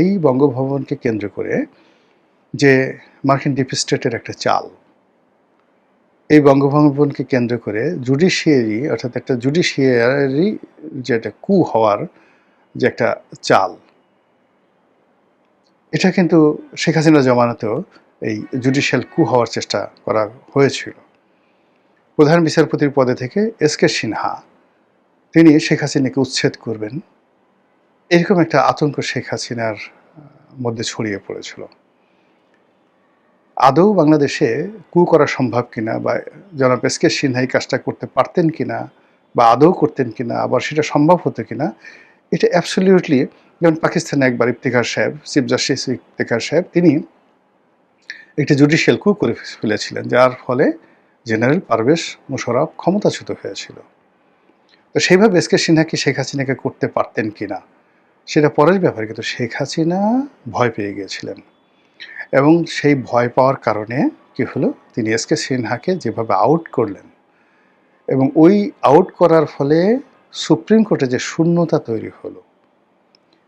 এই বঙ্গভবনকে কেন্দ্র করে যে মার্কিন ডিপ স্টেটের একটা চাল, এই বঙ্গভবনকে কেন্দ্র করে জুডিশিয়ারি অর্থাৎ একটা জুডিশিয়ারি যে একটা কু হওয়ার যে একটা চাল, এটা কিন্তু শেখ হাসিনার জমানাতেও এই জুডিশিয়াল কু হওয়ার চেষ্টা করা হয়েছিল। প্রধান বিচারপতির পদে থেকে এস.কে. সিনহা তিনি শেখ হাসিনাকে উচ্ছেদ করবেন, এরকম একটা আতঙ্ক শেখ হাসিনার মধ্যে ছড়িয়ে পড়েছিল। আদৌ বাংলাদেশে কু করা সম্ভব কিনা, বা জনাব এস.কে. সিনহা এই কাজটা করতে পারতেন কিনা, বা আদৌ করতেন কিনা, আবার সেটা সম্ভব হতো কিনা, এটা অ্যাবসলিউটলি, যেমন পাকিস্তানে একবার ইফতেখার সাহেব, চিফ জাস্টিস ইফতেখার সাহেব, তিনি একটি জুডিশিয়াল কু করে ফেলেছিলেন, যার ফলে জেনারেল পারভেজ মোশাররফ ক্ষমতাচ্যুত হয়েছিল। তো সেইভাবে এস.কে. সিনহা কি শেখ হাসিনাকে করতে পারতেন কিনা সেটা পরের ব্যাপার, কিন্তু শেখ হাসিনা ভয় পেয়ে গিয়েছিলেন এবং সেই ভয় পাওয়ার কারণে কি হলো, তিনি এস.কে. সিনহাকে যেভাবে আউট করলেন এবং ওই আউট করার ফলে সুপ্রিম কোর্টে যে শূন্যতা তৈরি হলো,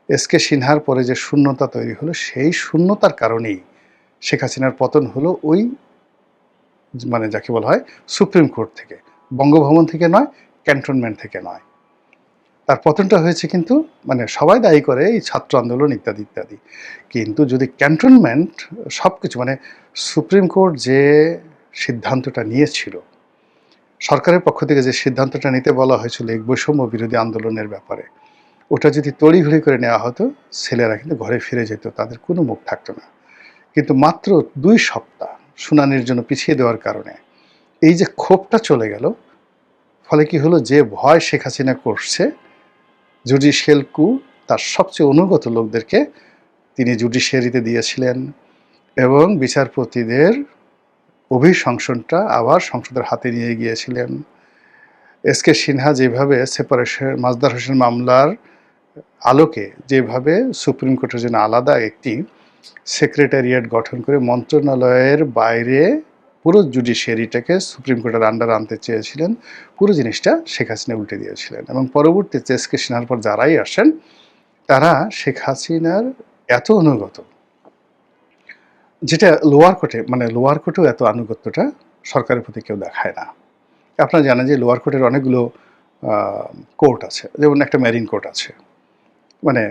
এস.কে. সিনহার পরে যে শূন্যতা তৈরি হলো, সেই শূন্যতার কারণেই শেখ হাসিনার পতন হলো, ওই মানে যাকে বলা হয় সুপ্রিম কোর্ট থেকে, বঙ্গভবন থেকে নয়, ক্যান্টনমেন্ট থেকে নয়। তার পতনটা হয়েছে কিন্তু মানে সবাই দায়ী করে এই ছাত্র আন্দোলন ইত্যাদি ইত্যাদি, কিন্তু যদি ক্যান্টনমেন্ট সব কিছু মানে সুপ্রিম কোর্ট যে সিদ্ধান্তটা নিয়েছিল, সরকারের পক্ষ থেকে যে সিদ্ধান্তটা নিতে বলা হয়েছিল এই বৈষম্য বিরোধী আন্দোলনের ব্যাপারে, ওটা যদি তড়িঘড়ি করে নেওয়া হতো, ছেলেরা কিন্তু ঘরে ফিরে যেত, তাদের কোনো মুখ থাকতো না। কিন্তু মাত্র 2 সপ্তাহ শুনানির জন্য পিছিয়ে দেওয়ার কারণে এই যে ক্ষোভটা চলে গেল, ফলে কি হলো, যে ভয় শেখ হাসিনা করছে জুডিশিয়াল কু, তার সবচেয়ে অনুগত লোকদেরকে তিনি জুডিশিয়ারিতে দিয়েছিলেন এবং বিচারপতিদের অভিশংসনটা আবার সংসদের হাতে নিয়ে গিয়েছিলেন। এস.কে. সিনহা যেভাবে সেপারেশন মাজদার হোসেন মামলার আলোকে যেভাবে সুপ্রিম কোর্টের জন্য আলাদা একটি সেক্রেটারিয়েট গঠন করে মন্ত্রণালয়ের বাইরে পুরো জুডিশিয়ারিটাকে সুপ্রিম কোর্টের আন্ডারে আনতে চেয়েছিলেন, পুরো জিনিসটা শেখ হাসিনা উল্টে দিয়েছিলেন এবং পরবর্তীতে এস.কে. সিনহার পর যারাই আসেন তারা শেখ হাসিনার এত অনুগত, যেটা লোয়ার কোর্টে মানে লোয়ার কোর্টেও এত আনুগত্যটা সরকারের প্রতি কেউ দেখায় না। আপনারা জানেন যে লোয়ার কোর্টের অনেকগুলো কোর্ট আছে, যেমন একটা মেরিন কোর্ট আছে, মানে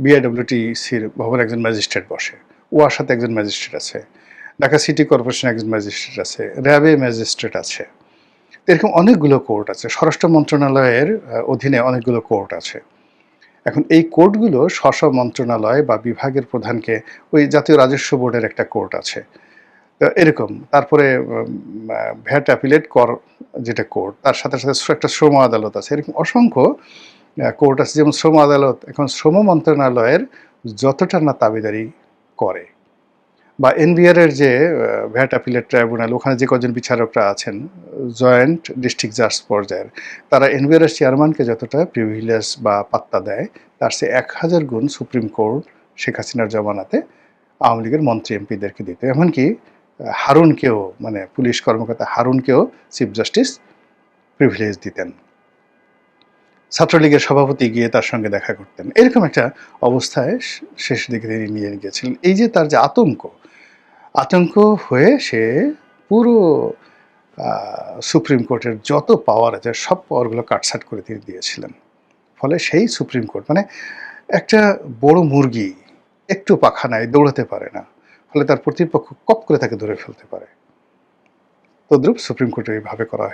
বিআইডব্লিউটিসির ভবনে একজন ম্যাজিস্ট্রেট বসে, ওয়ার সাথে একজন ম্যাজিস্ট্রেট আছে, ঢাকা সিটি কর্পোরেশনে একজন ম্যাজিস্ট্রেট আছে, র্যাবে ম্যাজিস্ট্রেট আছে, এরকম অনেকগুলো কোর্ট আছে, স্বরাষ্ট্র মন্ত্রণালয়ের অধীনে অনেকগুলো কোর্ট আছে। এখন এই কোর্টগুলো স্ব মন্ত্রণালয় বা বিভাগের প্রধানকে, ওই জাতীয় রাজস্ব বোর্ডের একটা কোর্ট আছে এরকম, তারপরে ভ্যাট অ্যাপিলেট কর যেটা কোর্ট, তার সাথে সাথে একটা শ্রম আদালত আছে, এরকম অসংখ্য কোর্ট আছে। যেমন শ্রম আদালত এখন শ্রম মন্ত্রণালয়ের যতটা না দাবিদারি করে, বা এনবিআর এর যে ভ্যাট অ্যাপিলেট ট্রাইব্যুনাল, ওখানে যে কজন বিচারকরা আছেন জয়েন্ট ডিস্ট্রিক্ট জাজ পর্যায়ের, তারা এনবিআর এর চেয়ারম্যানকে যতটা প্রিভিলেজ বা পাত্তা দেয়, তার সে 1000 গুণ সুপ্রিম কোর্ট শেখ হাসিনার জমানাতে আওয়ামী লীগের মন্ত্রী এমপিদেরকে দিত। এমনকি হারুনকেও, মানে পুলিশ কর্মকর্তা হারুনকেও চিফ জাস্টিস প্রিভিলেজ দিতেন, ছাত্রলীগের সভাপতি গিয়ে তার সঙ্গে দেখা করতেন। এরকম একটা অবস্থায় শেষ দিকে তিনি নিয়ে গিয়েছিলেন। এই যে তার যে আতঙ্ক হয়ে সে পুরো সুপ্রিম কোর্টের যত পাওয়ার আছে সব পাওয়ারগুলো কাটছাট করে তিনি দিয়েছিলেন। ফলে সেই সুপ্রিম কোর্ট মানে একটা বড় মুরগি, একটু পাখা নাই, দৌড়াতে পারে না, ফলে তার প্রতিপক্ষ কপ করে তাকে ধরে ফেলতে পারে। তদ্রুপ সুপ্রিম কোর্টে এইভাবে করা হয়েছে।